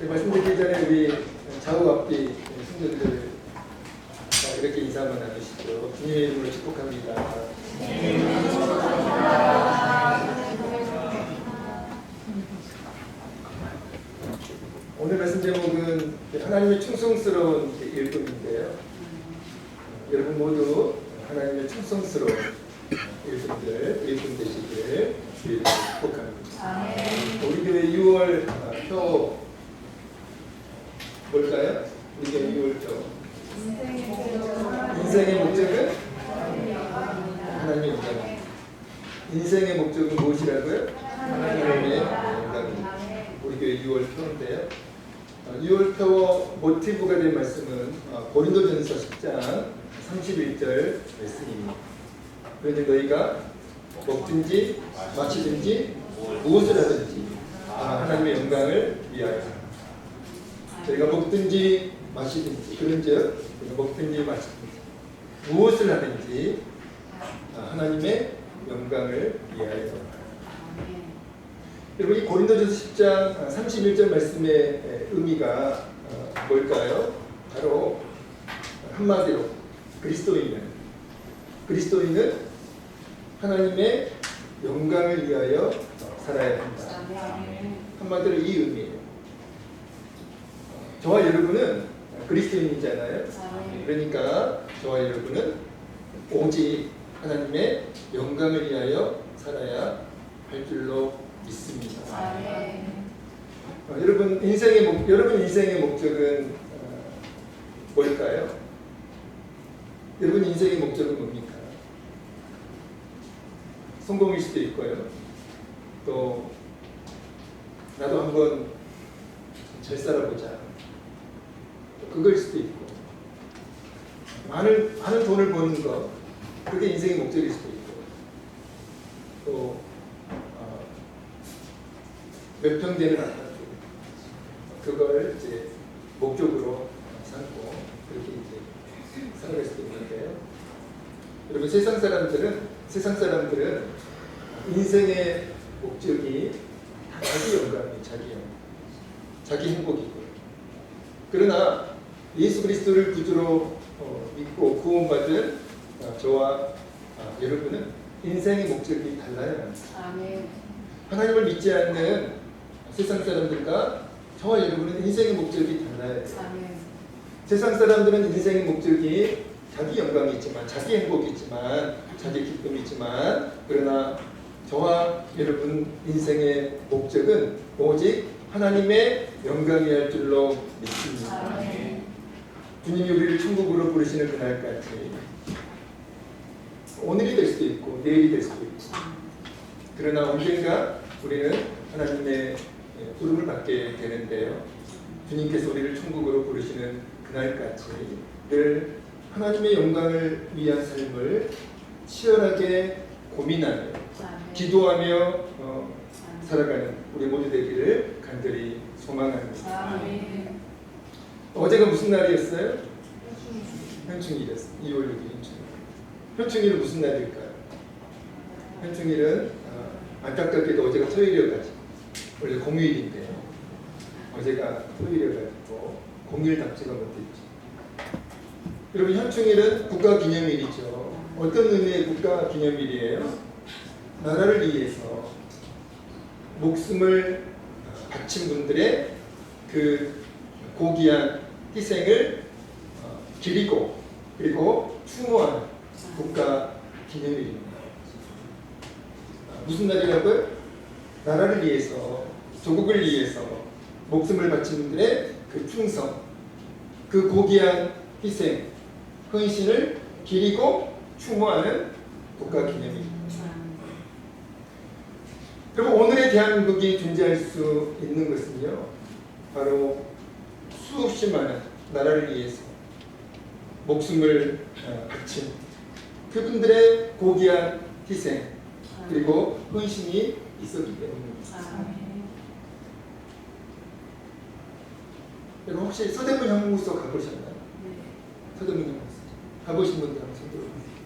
말씀드리기 전에 우리 좌우 앞뒤 성도들 이렇게 인사 한번 나누시죠. 주님의 이름으로 축복합니다. 오늘 말씀 제목은 하나님의 충성스러운 일꾼인데요. 여러분 모두 하나님의 충성스러운 일꾼 되시길 주님을 축복합니다. 우리 교회 6월 표 뭘까요? 우리 교회 6월 표 인생의 목적은 하나님의 영광. 인생의 목적은 무엇이라고요? 하나님의 영광입니다. 우리 교회 6월 표인데요. 6월 표 모티브가 된 말씀은 고린도전서 10장 31절 말씀입니다. 그런데 너희가 먹든지 마시든지 무엇을 하든지 하나님의 영광을 위하여 저희가 먹든지 마시든지 그런즉 먹든지 마시든지 무엇을 하든지 하나님의 영광을 위하여. 여러분 이 고린도전서 10장 31절 말씀의 의미가 뭘까요? 바로 한마디로 그리스도인은 하나님의 영광을 위하여 살아야 한다. 한마디로 이 의미예요. 저와 여러분은 그리스도인이잖아요. 그러니까 저와 여러분은 오직 하나님의 영광을 위하여 살아야 할 줄로 믿습니다. 여러분 인생의 목적은 뭘까요? 여러분 인생의 목적은 뭡니까? 성공일 수도 있고요. 또 나도 한번 잘 살아보자. 또 그걸 수도 있고 많은 돈을 버는 거 그게 인생의 목적일 수도 있고 또 몇 평 되는 아파트 그걸 이제 목적으로 삼고 그렇게 이제 살아갈 수도 있는데요. 여러분 세상 사람들은 인생의 목적이 자기 영광이에요. 자기 행복이고요. 그러나 예수 그리스도를 구주로 믿고 구원받은 저와 여러분은 인생의 목적이 달라요. 하나님을 믿지 않는 세상 사람들과 저와 여러분은 인생의 목적이 달라요. 세상 사람들은 인생의 목적이 자기 영광이 있지만, 자기 행복이 있지만, 자기 기쁨이 있지만, 그러나 저와 여러분 인생의 목적은 오직 하나님의 영광이할 줄로 믿습니다. 주님이 우리를 천국으로 부르시는 그날까지 오늘이 될 수도 있고 내일이 될 수도 있고 그러나 언젠가 우리는 하나님의 부름을 받게 되는데요. 주님께서 우리를 천국으로 부르시는 그날까지 늘 하나님의 영광을 위한 삶을 치열하게 고민하며 기도하며 살아가는 우리 모두 되기를 간절히 소망합니다. 어제가 무슨 날이었어요? 현충일이었어요. 2월 6일 현충일은 무슨 날일까요? 현충일은 안타깝게도 어제가 토요일이어가지고 원래 공휴일인데 어제가 토요일이어가지고 공휴일답지가 못했죠. 여러분 현충일은 국가기념일이죠. 어떤 의미의 국가기념일이에요? 나라를 위해서 목숨을 바친 분들의 그 고귀한 희생을 기리고 그리고 추모하는 국가기념일입니다. 무슨 날이라고요? 나라를 위해서 조국을 위해서 목숨을 바친 분들의 그 충성 그 고귀한 희생 헌신을 기리고 추모하는 국가기념일입니다. 그리고 오늘의 대한민국이 존재할 수 있는 것은요 바로 수없이 많은 나라를 위해서 목숨을 바친 그분들의 고귀한 희생 그리고 헌신이 있었기 때문입니다. 여러분 혹시 서대문 형무소 가보셨나요? 서대문 형무소 가보신 분들 한번 손 들어보세요.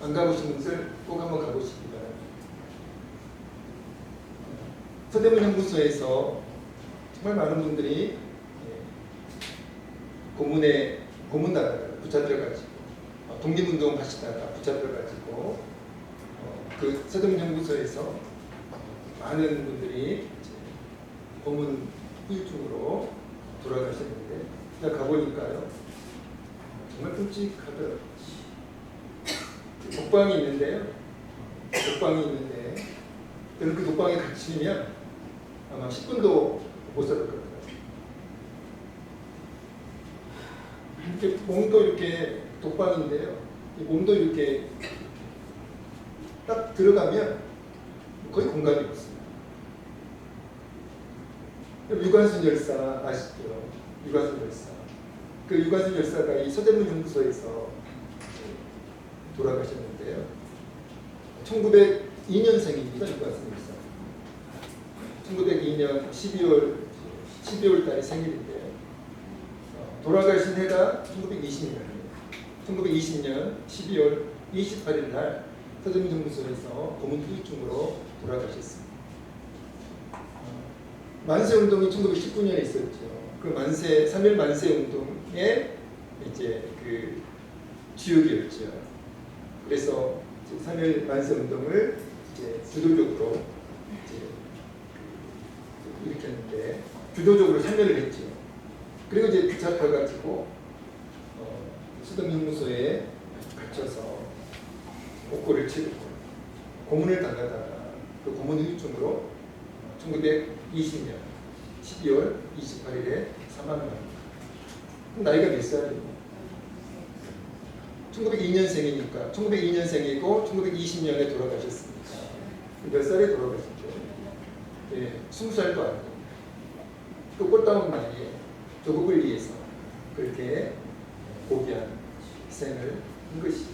안 가보신 분들 꼭 한번 가보시기 바랍니다. 서대문 형무소에서 정말 많은 분들이 고문당하다가 붙잡혀가지고 독립운동 하시다가 붙잡혀가지고 그 서대문연구소에서 많은 분들이 고문 후유증으로 돌아가셨는데 제가 가보니까요 정말 끔찍하더라고요. 독방이 있는데요. 독방이 있는데 저는 그 독방에 갇히면 아마 10분도 못 살을 것 같아요. 이렇게 몸도 이렇게 독방인데요. 이 몸도 이렇게 딱 들어가면 거의 공간이 없습니다. 유관순 열사 아시죠? 유관순 열사. 그 유관순 열사가 이 서대문 연구소에서 돌아가셨는데요. 1902년생입니다. 유관순 열사. 1902년 12월 달에 생일인데 돌아가신 해가 1920년입니다. 1920년 12월 28일 날 서대문 연구소에서 고문 후유증으로 돌아가셨습니다. 만세운동이 1919년에 있었죠. 그 3.1 만세운동의 이제 그 주역이었죠. 그래서 3.1 만세운동을 이제 주도적으로 이제 일으켰는데 주도적으로 참여를 했죠. 그리고 이제 붙잡혀가지고 서대문연구소에 갇혀서 목골을 치르고 고문을 당하다가 그 고문 후유증으로 1920년 12월 28일에 사망을 합니다. 나이가 몇 살이에요? 1902년생이니까 1902년생이고 1920년에 돌아가셨으니까 몇 살에 돌아가셨죠? 네, 20살도 안 됩니다. 또 꽃다운 나이에 조국을 위해서 그렇게 고귀한 희생을 한 것이죠.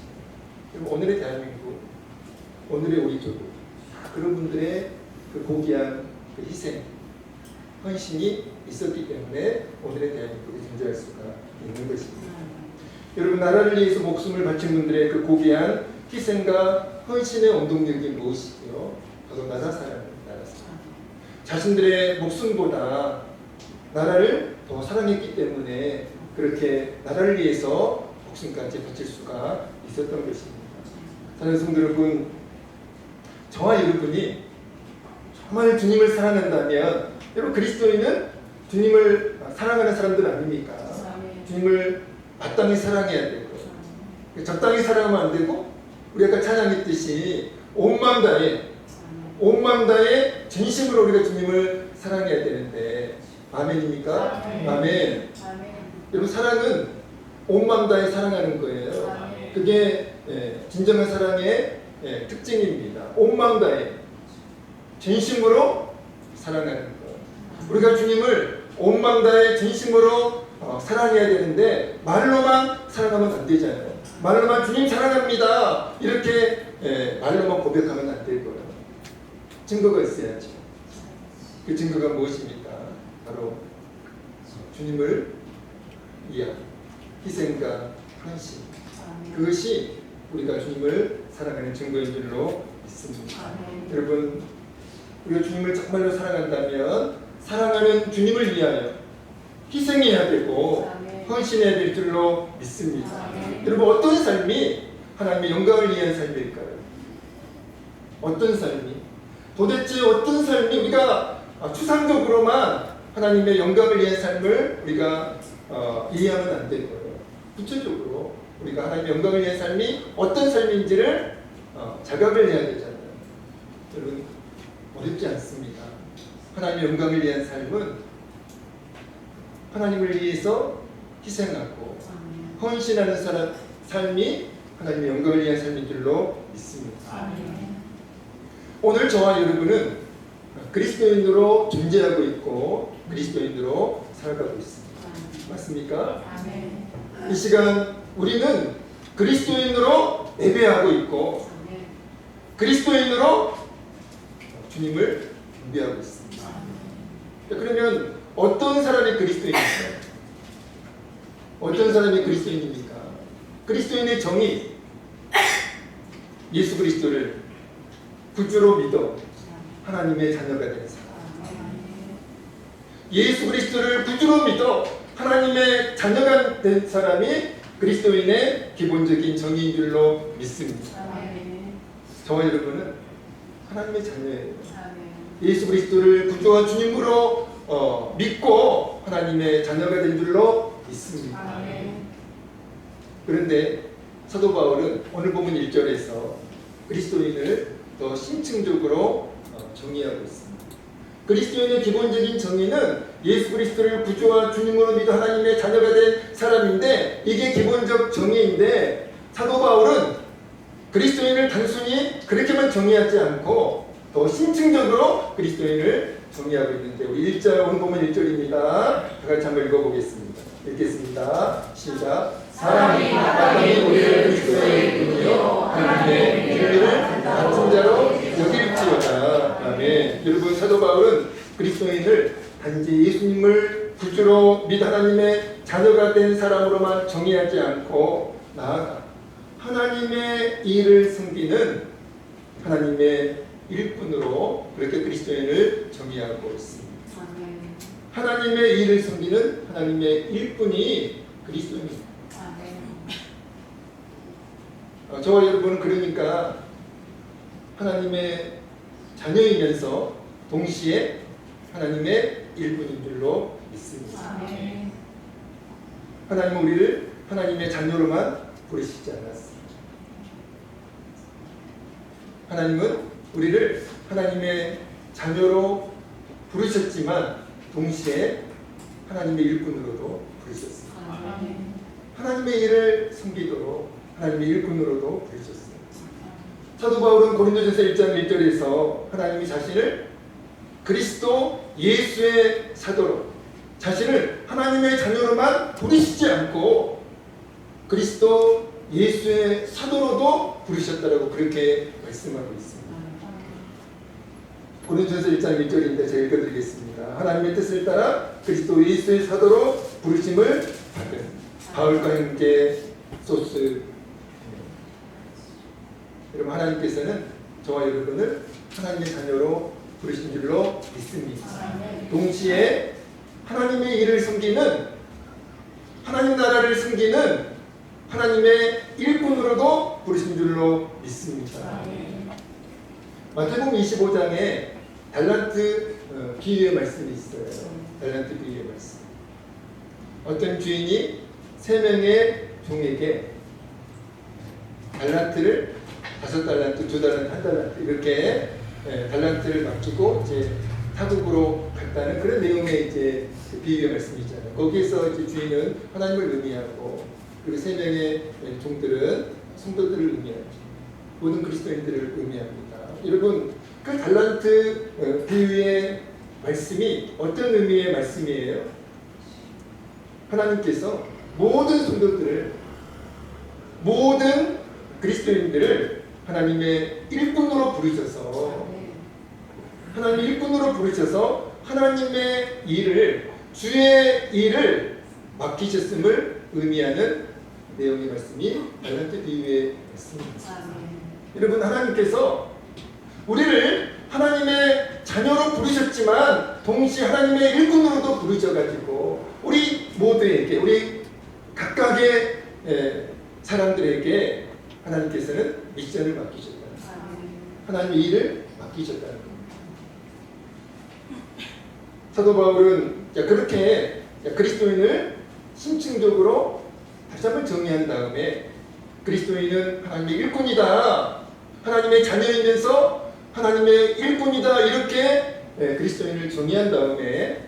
그리고 오늘의 대한민국, 오늘의 우리 조국, 그런 분들의 그 고귀한 그 희생, 헌신이 있었기 때문에 오늘의 대한민국이 존재할 수가 있는 것입니다. 여러분, 나라를 위해서 목숨을 바친 분들의 그 고귀한 희생과 헌신의 원동력이 무엇이죠? 바로 나라 사랑입니다. 나라 사랑. 자신들의 목숨보다 나라를 더 사랑했기 때문에 그렇게 나라를 위해서 목숨까지 바칠 수가 있었던 것입니다. 사랑하는 성도 여러분, 저와 여러분이 정말 주님을 사랑한다면, 여러분 그리스도인은 주님을 사랑하는 사람들 아닙니까? 주님을 마땅히 사랑해야 되고, 적당히 사랑하면 안 되고, 우리 아까 찬양했듯이 온 마음 다해 진심으로 우리가 주님을 사랑해야 되는데, 아멘입니까? 아멘. 여러분, 사랑은 온 마음 다해 사랑하는 거예요. 그게 진정한 사랑의 특징입니다. 온 마음 다해 진심으로 사랑하는 것. 우리가 주님을 온 마음 다해 진심으로 사랑해야 되는데 말로만 사랑하면 안 되잖아요. 말로만 주님 사랑합니다 이렇게 말로만 고백하면 안 될 거예요. 증거가 있어야죠. 그 증거가 무엇입니까? 바로 주님을 위한 희생과 헌신. 그것이 우리가 주님을 사랑하는 증거인 줄로 믿습니다. 여러분, 우리가 주님을 정말로 사랑한다면 사랑하는 주님을 위하여 희생해야 되고 헌신해야 될 줄로 믿습니다. 여러분, 어떤 삶이 하나님의 영광을 위한 삶일까요? 어떤 삶이? 도대체 어떤 삶이 우리가 추상적으로만 하나님의 영광을 위한 삶을 우리가 이해하면 안 될 거예요. 구체적으로 우리가 하나님의 영광을 위한 삶이 어떤 삶인지를 자각을 해야 되잖아요. 여러분, 어렵지 않습니다. 하나님의 영광을 위한 삶은 하나님을 위해서 희생하고 헌신하는 삶이 하나님의 영광을 위한 삶인 줄로 믿습니다. 오늘 저와 여러분은 그리스도인으로 존재하고 있고 그리스도인으로 살아가고 있습니다. 맞습니까? 이 시간 우리는 그리스도인으로 예배하고 있고 그리스도인으로 주님을 준비하고 있습니다. 그러면 어떤 사람이 그리스도인입니까? 어떤 사람이 그리스도인입니까? 그리스도인의 정의, 예수 그리스도를 구주로 믿어 하나님의 자녀가 되는 사람. 예수 그리스도를 구주로 믿어 하나님의 자녀가 된 사람이 그리스도인의 기본적인 정의인 줄로 믿습니다. 아멘. 저와 여러분은 하나님의 자녀예요. 아멘. 예수 그리스도를 구주와 주님으로 믿고 하나님의 자녀가 된 줄로 믿습니다. 아멘. 그런데 사도 바울은 오늘 본문 1절에서 그리스도인을 더 심층적으로 정의하고 있습니다. 그리스도인의 기본적인 정의는 예수 그리스도를 구주와 주님으로 믿어 하나님의 자녀가 된 사람인데, 이게 기본적 정의인데 사도 바울은 그리스도인을 단순히 그렇게만 정의하지 않고 더 심층적으로 그리스도인을 정의하고 있는데, 우리 1절 오늘 보면 1절입니다. 다 같이 한번 읽어보겠습니다. 읽겠습니다. 시작. 사람이 마땅히 우리를 그리스도의 이름이요 하나님의 이름을 같은 자로 여길지어다. 아멘. 여러분, 사도 바울은 그리스도인을 단지 예수님을 구주로 믿어 하나님의 자녀가 된 사람으로만 정의하지 않고, 나아가 하나님의 일을 섬기는 하나님의 일꾼으로 그렇게 그리스도인을 정의하고 있습니다. 아멘. 하나님의 일을 섬기는 하나님의 일꾼이 그리스도입니다. 아멘. 저와 여러분은 그러니까 하나님의 자녀이면서 동시에 하나님의 일꾼인 줄로 믿습니다. 아멘. 하나님은 우리를 하나님의 자녀로만 부르시지 않았습니다. 하나님은 우리를 하나님의 자녀로 부르셨지만 동시에 하나님의 일꾼으로도 부르셨습니다. 아멘. 하나님의 일을 섬기도록 하나님의 일꾼으로도 부르셨습니다. 사도 바울은 고린도전서 1장 1절에서 하나님이 자신을 그리스도 예수의 사도로, 자신을 하나님의 자녀로만 부르시지 않고 그리스도 예수의 사도로도 부르셨다라고 그렇게 말씀하고 있습니다. 고린도전서 1장 1절인데 제가 읽어드리겠습니다. 하나님의 뜻을 따라 그리스도 예수의 사도로 부르심을 받은 바울과 함께 소스. 여러분, 하나님께서는 저와 여러분을 하나님의 자녀로 부르신 줄로 믿습니다. 동시에 하나님의 일을 섬기는, 하나님 나라를 섬기는 하나님의 일꾼으로도 부르신 줄로 믿습니다. 마태복음 25장에 달란트 비유의 말씀이 있어요. 달란트 비유의 말씀. 어떤 주인이 3명의 종에게 달란트를 5달란트, 2달란트, 1달란트 이렇게 달란트를 맡기고 이제 타국으로 갔다는 그런 내용의 이제 비유의 말씀이잖아요. 거기에서 이제 주인은 하나님을 의미하고, 그리고 3명의 종들은 성도들을 의미하죠. 모든 그리스도인들을 의미합니다. 여러분, 그 달란트 비유의 말씀이 어떤 의미의 말씀이에요? 하나님께서 모든 성도들을, 모든 그리스도인들을 하나님의 일꾼으로 부르셔서, 하나님의 일꾼으로 부르셔서 하나님의 일을, 주의 일을 맡기셨음을 의미하는 내용의 말씀이 달란트 비유의 말씀입니다. 여러분, 하나님께서 우리를 하나님의 자녀로 부르셨지만 동시에 하나님의 일꾼으로도 부르셔가지고 우리 모두에게, 우리 각각의 사람들에게 하나님께서는 미션을 맡기셨다는 거예요. 하나님의 일을 맡기셨다는 겁니다. 사도 바울은 그렇게 그리스도인을 심층적으로 다시 한번 정의한 다음에, 그리스도인은 하나님의 일꾼이다, 하나님의 자녀이면서 하나님의 일꾼이다, 이렇게 그리스도인을 정의한 다음에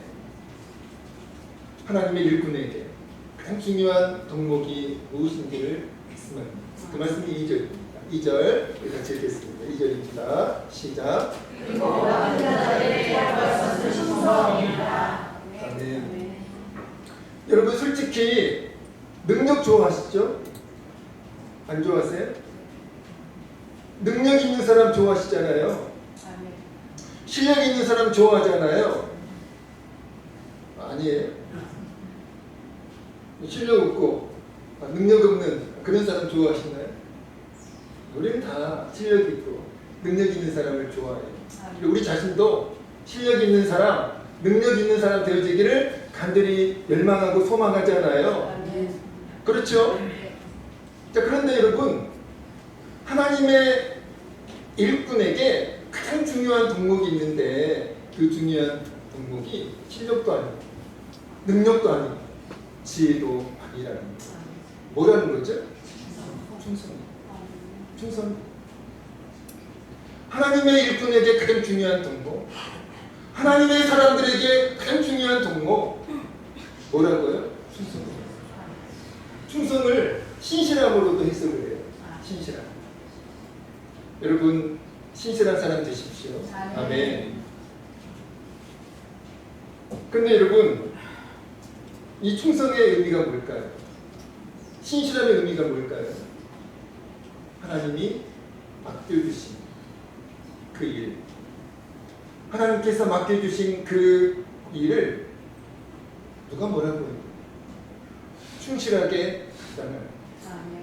하나님의 일꾼에게 가장 중요한 덕목이 무엇인지를 말씀합니다. 그 말씀이 2절입니다. 2절 같이 읽겠습니다. 2절입니다. 시작. 아멘. 여러분, 솔직히 능력 좋아하시죠? 안 좋아하세요? 능력 있는 사람 좋아하시잖아요. 실력 있는 사람 좋아하잖아요. 아니에요. 실력 없고 능력 없는 그런 사람 좋아하시나요? 우리는 다 실력 있고 능력 있는 사람을 좋아해요. 그리고 우리 자신도 실력 있는 사람, 능력 있는 사람 되어지기를 간절히 열망하고 소망하잖아요. 아멘. 그렇죠? 자, 그런데 여러분, 하나님의 일꾼에게 가장 중요한 덕목이 있는데 그 중요한 덕목이 실력도 아니고 능력도 아니고 지혜도 아니라는 거예요. 뭐라는 거죠? 충성. 충성. 하나님의 일꾼에게 가장 중요한 덕목, 하나님의 사람들에게 가장 중요한 덕목 뭐라고요? 충성. 충성을 신실함으로도 해석을 해요. 신실함. 여러분 신실한 사람 되십시오. 아멘. 근데 여러분 이 충성의 의미가 뭘까요? 신실함의 의미가 뭘까요? 하나님이 맡겨주신 그 일, 하나님께서 맡겨주신 그 일을 누가 뭐라고 해요? 충실하게 감당하는,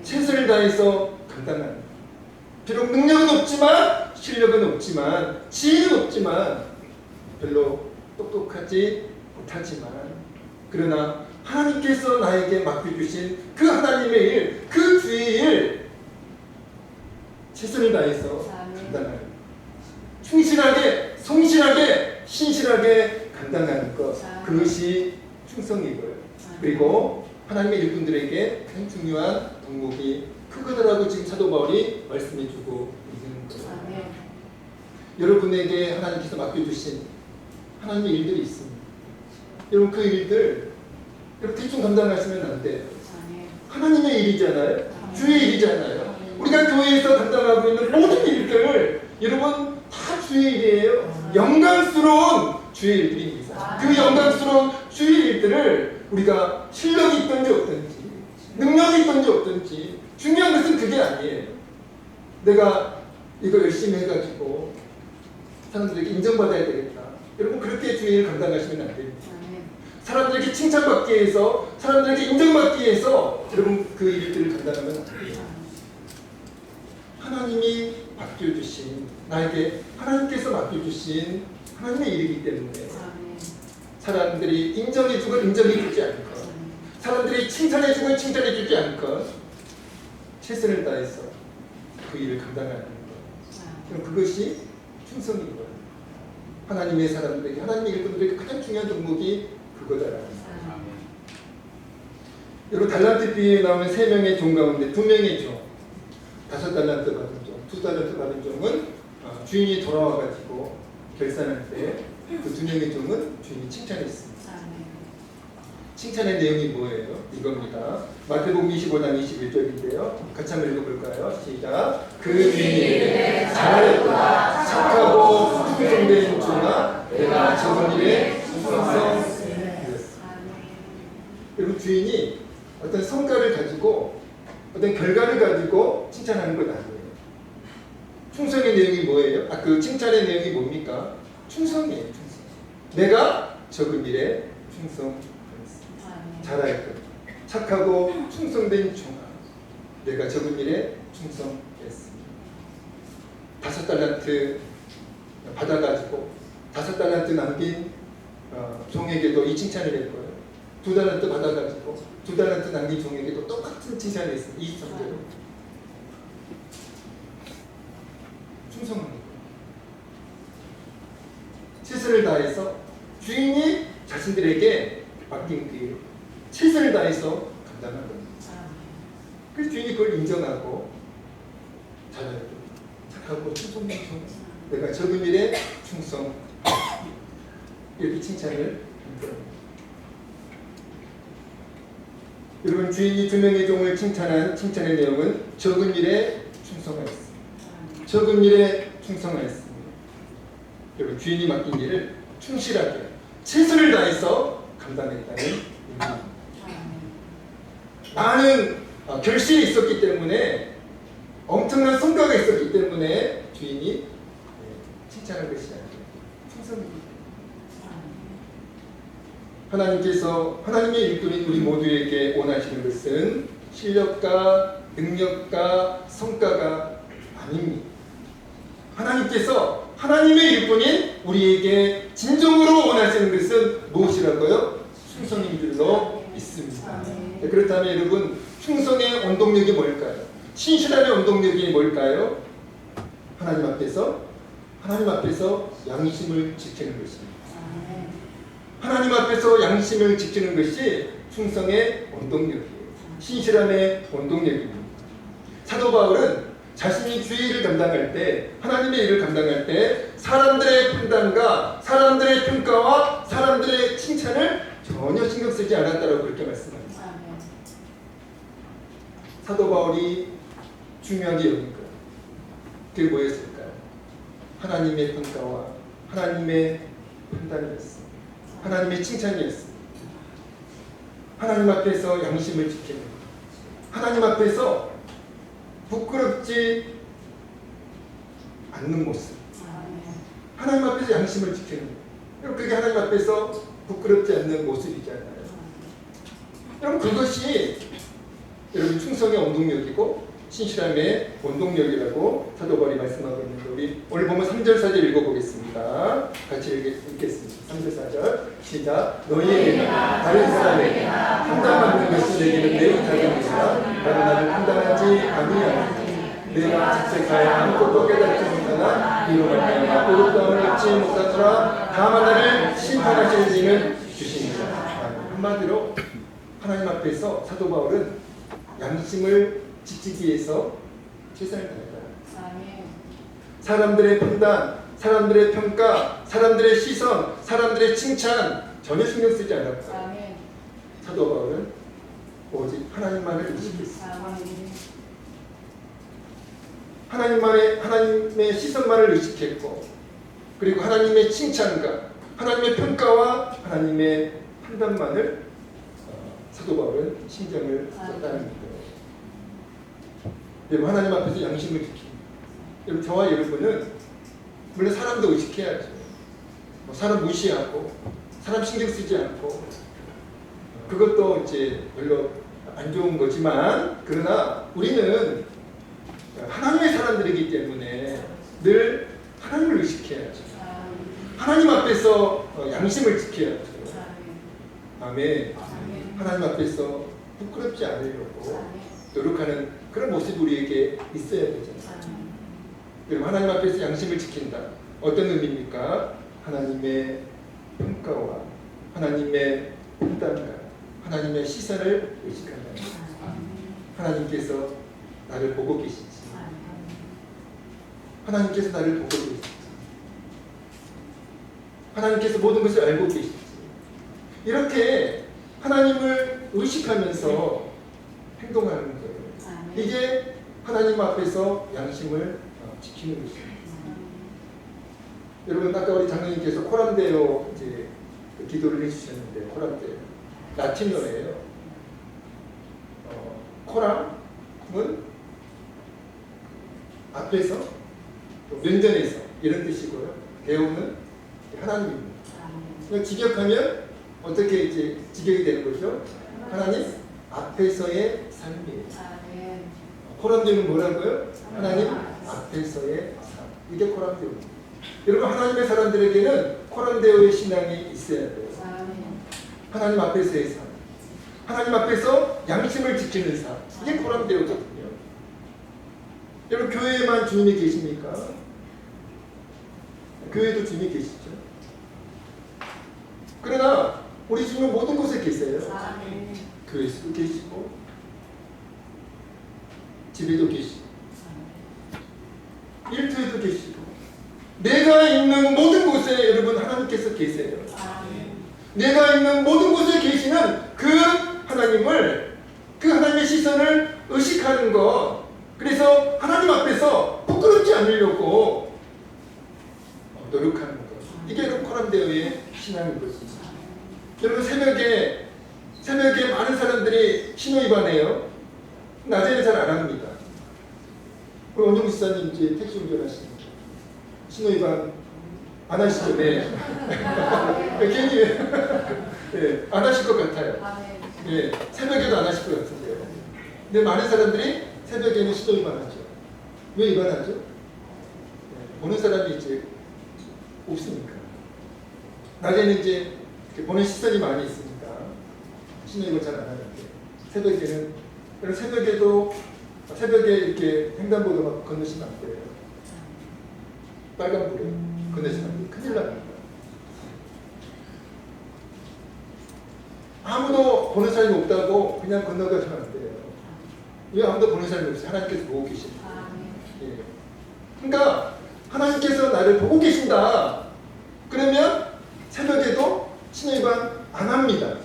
최선을 다해서 감당하는. 비록 능력은 없지만, 실력은 없지만, 지혜는 없지만, 별로 똑똑하지 못하지만, 그러나 하나님께서 나에게 맡겨주신 그 하나님의 일, 그 주의 일, 최선을 다해서 감당하는, 충실하게, 성실하게, 신실하게 감당하는 것, 그것이 충성이고요. 그리고 하나님의 일꾼들에게 가장 중요한 덕목이 그거더라고 지금 사도 바울이 말씀해주고 있는 거예요. 여러분에게 하나님께서 맡겨주신 하나님의 일들이 있습니다. 여러분 그 일들 여러분 대충 감당하시면 안 돼요. 하나님의 일이잖아요. 주의 일이잖아요. 우리가 교회에서 감당하고 있는 모든 일들 여러분 다 주의 일이에요. 영광스러운 주의 일들입니다. 그 영광스러운 주의 일들을 우리가 실력이 있든지 없든지 능력이 있든지 없든지 중요한 것은 그게 아니에요. 내가 이거 열심히 해가지고 사람들에게 인정받아야 되겠다. 여러분 그렇게 주의 일을 감당하시면 안 됩니다. 사람들에게 칭찬받기 위해서, 사람들에게 인정받기 위해서 여러분 그 일들을 감당하면 안 돼요. 하나님이 맡겨주신, 나에게 하나님께서 맡겨주신 하나님의 일이기 때문에 사람들이 인정해주고 인정해주지 않고, 사람들이 칭찬해주고 칭찬해주지 않고 최선을 다해서 그 일을 감당하는 것. 그럼 그것이 충성인 거예요. 하나님의 사람들에게, 하나님의 일꾼들에게 가장 중요한 덕목이 그거다라는 거예요. 여러분 달란트 비유에 나오는 3명의 종 가운데 2명의 종, 5달란트 받은 종, 2달란트 받은 종은 주인이 돌아와가지고 결산할 때 그 2명의 종은 주인이 칭찬했습니다. 칭찬의 내용이 뭐예요? 이겁니다. 마태복음 25장 21절인데요. 같이 한번 읽어볼까요? 시작. 그 주인이 잘하였구나 착하고 충성된 종아 내가 적은 일에 충성되었습니다. 여러분 주인이 어떤 성과를 가지고 어떤 결과를 가지고 칭찬하는 것 아니에요. 충성의 내용이 뭐예요? 그 칭찬의 내용이 뭡니까? 충성이에요. 충성. 내가 적은 일에 충성했습니다. 잘하였거든. 착하고 충성된 종아 내가 적은 일에 충성했습니다. 5달란트 받아가지고 5달란트 남긴 종에게도 이 칭찬을 했고요. 2달란트 받아가지고 2달란트 남긴 종에게도 똑같은 칭찬을 했습니다. 23절로 충성하는 거예요. 최선을 다해서 주인이 자신들에게 맡긴 그 일, 최선을 다해서 감당한 겁니다. 그래서 주인이 그걸 인정하고 잘하고 착하고 충성된 종, 내가 적은 일에 충성, 이렇게 칭찬을 한 겁니다. 여러분 주인이 2명의 종을 칭찬한 칭찬의 내용은 적은 일에 충성하였습니다. 적은 일에 충성하였습니다. 여러분 주인이 맡긴 일을 충실하게 최선을 다해서 감당했다는 의미입니다. 많은 결실이 있었기 때문에, 엄청난 성과가 있었기 때문에 주인이 칭찬한 것이 아니에요. 충성입니다. 하나님께서, 하나님의 일꾼인 우리 모두에게 원하시는 것은 실력과 능력과 성과가 아닙니다. 하나님께서 하나님의 일꾼인 우리에게 진정으로 원하시는 것은 무엇이라고요? 충성인 줄로 믿습니다. 네, 그렇다면 여러분, 충성의 원동력이 뭘까요? 신실함의 원동력이 뭘까요? 하나님 앞에서 양심을 지키는 것입니다. 하나님 앞에서 양심을 지키는 것이 충성의 원동력이에요. 신실함의 원동력입니다. 사도 바울은 자신이 주의 일을 감당할 때, 하나님의 일을 감당할 때 사람들의 판단과 사람들의 평가와 사람들의 칭찬을 전혀 신경 쓰지 않았다고 그렇게 말씀합니다. 사도 바울이 중요하게 여긴 것, 그게 뭐였을까요? 하나님의 평가와 하나님의 판단이었습니다. 하나님의 칭찬이었습니다. 하나님 앞에서 양심을 지키는 것, 하나님 앞에서 부끄럽지 않는 모습, 하나님 앞에서 양심을 지키는 것, 그게 하나님 앞에서 부끄럽지 않는 모습이잖아요. 여러분, 그것이 여러분 충성의 원동력이고 신실함의 원동력이라고 사도 바울이 말씀하고 있는데, 우리 오늘 보면 3절 4절 읽어보겠습니다. 같이 읽겠습니다. 3절 4절 시작. 너희에게나 다른 사람에게나 판단받는 것이 내게는 매우 작음이라 나도 나를 판단하지 아니하니 내가 직책하여 아무것도 깨닫지 못하나 이로 말미암아 의롭다함을 얻지 못하더라. 다만 나를 심판하실 이는 주시니라. 한마디로 하나님 앞에서 사도 바울은 양심을 지키기 위해서 최선을 다했다. 사람들의 판단, 사람들의 평가, 사람들의 시선, 사람들의 칭찬 전혀 신경 쓰지 않았다. 사도 바울은 오직 하나님만을 의식했습니다. 하나님의 시선만을 의식했고, 그리고 하나님의 칭찬과 하나님의 평가와 하나님의 판단만을 사도 바울은 신경을 썼다는 거예요. 여러분, 하나님 앞에서 양심을 지킵니다. 여러분, 저와 여러분은 물론 사람도 의식해야죠. 사람 무시하고 사람 신경 쓰지 않고, 그것도 이제 별로 안 좋은 거지만, 그러나 우리는 하나님의 사람들이기 때문에 늘 하나님을 의식해야죠. 하나님 앞에서 양심을 지켜야죠. 아멘. 하나님 앞에서 부끄럽지 않으려고 노력하는 그런 모습이 우리에게 있어야 되잖아요. 여러분, 하나님 앞에서 양심을 지킨다. 어떤 의미입니까? 하나님의 평가와 하나님의 판단과 하나님의 시선을 의식한다. 하나님께서 나를 보고 계시지. 하나님께서 나를 보고 계시지. 하나님께서 모든 것을 알고 계시지. 이렇게 하나님을 의식하면서 행동하는 거예요. 이게 하나님 앞에서 양심을 지키는 것입니다. 여러분, 아까 우리 장로님께서 코람데오 이제 그 기도를 해주셨는데, 코람데오 라틴어예요. 코람은 앞에서, 또 면전에서 이런 뜻이고요. 데오는 하나님입니다. 직역하면 어떻게 이제 직역이 되는 거죠? 하나님 앞에서의 삶이에요. 코람데오는 뭐라고요? 하나님 앞에서의 삶. 이게 코람데오입니다. 여러분, 하나님의 사람들에게는 코람데오의 신앙이 있어야 돼요. 하나님 앞에서의 삶, 하나님 앞에서 양심을 지키는 삶, 이게 코람데오거든요. 여러분, 교회에만 주님이 계십니까? 교회도 주님이 계시죠. 그러나 우리 주님은 모든 곳에 계세요. 교회에서도 계시고 집에도 계시고 일터에도 계시고, 내가 있는 모든 곳에 여러분 하나님께서 계세요. 내가 있는 모든 곳에 계시는 그 하나님을, 그 하나님의 시선을 의식하는 것, 그래서 하나님 앞에서 부끄럽지 않으려고 노력하는 것, 이게 코람데오의 신앙인 것입니다. 여러분, 새벽에 많은 사람들이 신호위반해요. 낮에는 잘 안 합니다. 우리 원종 지사님 이제 택시 운전하시니까 신호위반 안 하시죠? 네. 괜히 네, 안 하실 것 같아요. 네, 새벽에도 안 하실 것 같은데요. 근데 많은 사람들이 새벽에는 신호위반하죠. 왜 위반하죠? 네. 보는 사람이 이제 없으니까. 낮에는 이제 이렇게 보는 시선이 많이 있으니까 신경을 잘 안 하는데 새벽에는 그럼 새벽에 이렇게 횡단보도 막 건너시면 안 돼요. 빨간불에 건너시면 안 돼요. 큰일 납니다. 아무도 보는 사람이 없다고 그냥 건너가시면 안 돼요. 왜 아무도 보는 사람이 없어요? 하나님께서 보고 계십니다. 예. 그러니까 하나님께서 나를 보고 계신다. 그러면 새벽에도 신일반 안 합니다.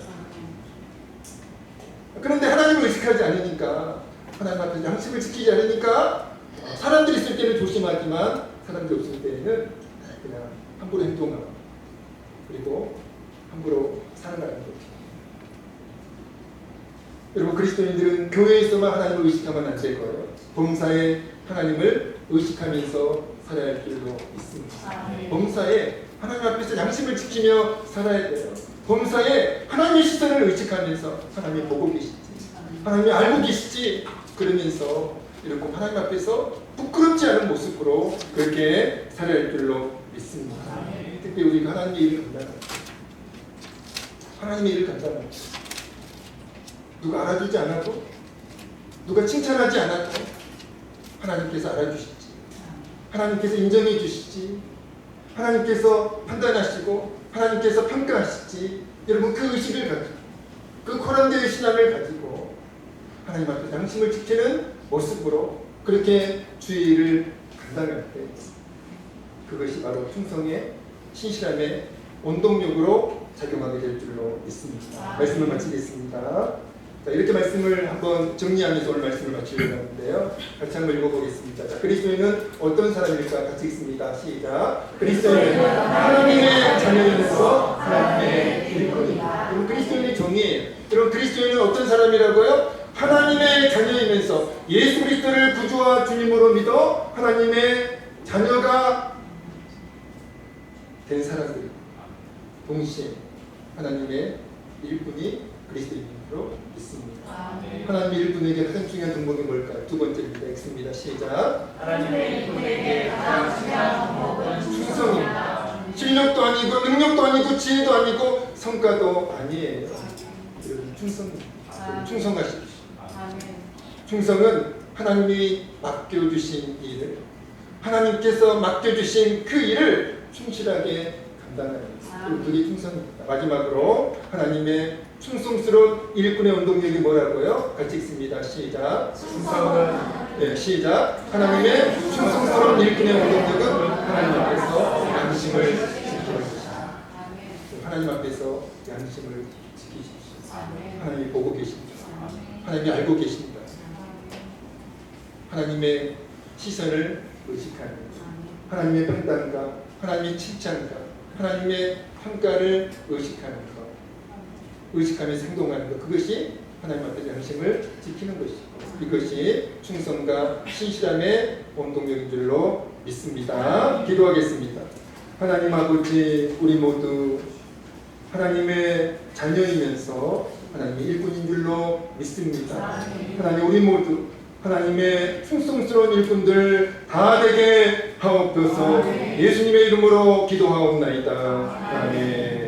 그런데 하나님을 의식하지 않으니까, 하나님 앞에서 양심을 지키지 않으니까 사람들이 있을 때는 조심하지만 사람들이 없을 때에는 그냥 함부로 행동하고 그리고 함부로 살아가는 거죠. 여러분, 그리스도인들은 교회에서만 하나님을 의식하면 안 될 거예요. 범사에 하나님을 의식하면서 살아야 할 길도 있습니다. 범사에 하나님 앞에서 양심을 지키며 살아야 돼요. 범사에 하나님의 시선을 의식하면서 하나님이 보고 계시지, 하나님이 알고 계시지, 그러면서 이렇게 하나님 앞에서 부끄럽지 않은 모습으로 그렇게 살아야 할 줄로 믿습니다. 특히 우리가 하나님의 일을 감당합니다. 하나님의 일을 감당합니다. 누가 알아주지 않아도, 누가 칭찬하지 않아도 하나님께서 알아주시지, 하나님께서 인정해 주시지, 하나님께서 판단하시고 하나님께서 평가하시지. 여러분, 그 의식을 가지고, 그 코란데의 신앙을 가지고 하나님 앞에 양심을 지키는 모습으로 그렇게 주의를 감당할 때 그것이 바로 충성의 신실함의 원동력으로 작용하게 될 줄로 믿습니다. 말씀을 마치겠습니다. 자, 이렇게 말씀을 한번 정리하면서 오늘 말씀을 마치려고 하는데요. 같이 한번 읽어보겠습니다. 자, 그리스도인은 어떤 사람일까? 같이 읽습니다. 시작. 그리스도인은 하나님의 자녀이면서 하나님의 일꾼이다. 여러분, 그리스도인의 정의예요. 여러분, 그리스도인은 어떤 사람이라고요? 하나님의 자녀이면서 예수 그리스도를 구주와 주님으로 믿어 하나님의 자녀가 된 사람들, 동시에 하나님의 일꾼이 그리스도인으로 있습니다. 하나님의 일꾼에게 가장 중요한 덕목이 뭘까요? 두 번째입니다. 읽습니다. 시작. 하나님의 일꾼에게 가장 중요한 덕목은 충성입니다. 실력도 아니고 능력도 아니고 지혜도 아니고 성과도 아니에요. 여러분, 충성입니다. 충성하십시오. 충성은 하나님이 맡겨주신 일을, 하나님께서 맡겨주신 그 일을 충실하게 감당하는 것, 그게 충성입니다. 마지막으로 하나님의 충성스러운 일꾼의 운동력이 뭐라고요? 같이 읽습니다. 시작. 충성은, 네, 시작. 하나님의 충성스러운 일꾼의 운동력은 하나님 앞에서 양심을 지키는 것입니다. 하나님 앞에서 양심을 지키십시오. 하나님이 보고 계십니다. 하나님이 알고 계십니다. 하나님의 시선을 의식하는, 하나님의 판단과 하나님의 칭찬과 하나님의 평가를 의식하는 것, 의식하면서 행동하는 것, 그것이 하나님 앞에서 양심을 지키는 것이고, 이것이 충성과 신실함의 원동력인 줄로 믿습니다. 기도하겠습니다. 하나님 아버지, 우리 모두 하나님의 자녀이면서 하나님의 일꾼인 줄로 믿습니다. 하나님, 우리 모두 하나님의 충성스러운 일꾼들 다 되게 하옵소서. 예수님의 이름으로 기도하옵나이다. 아멘.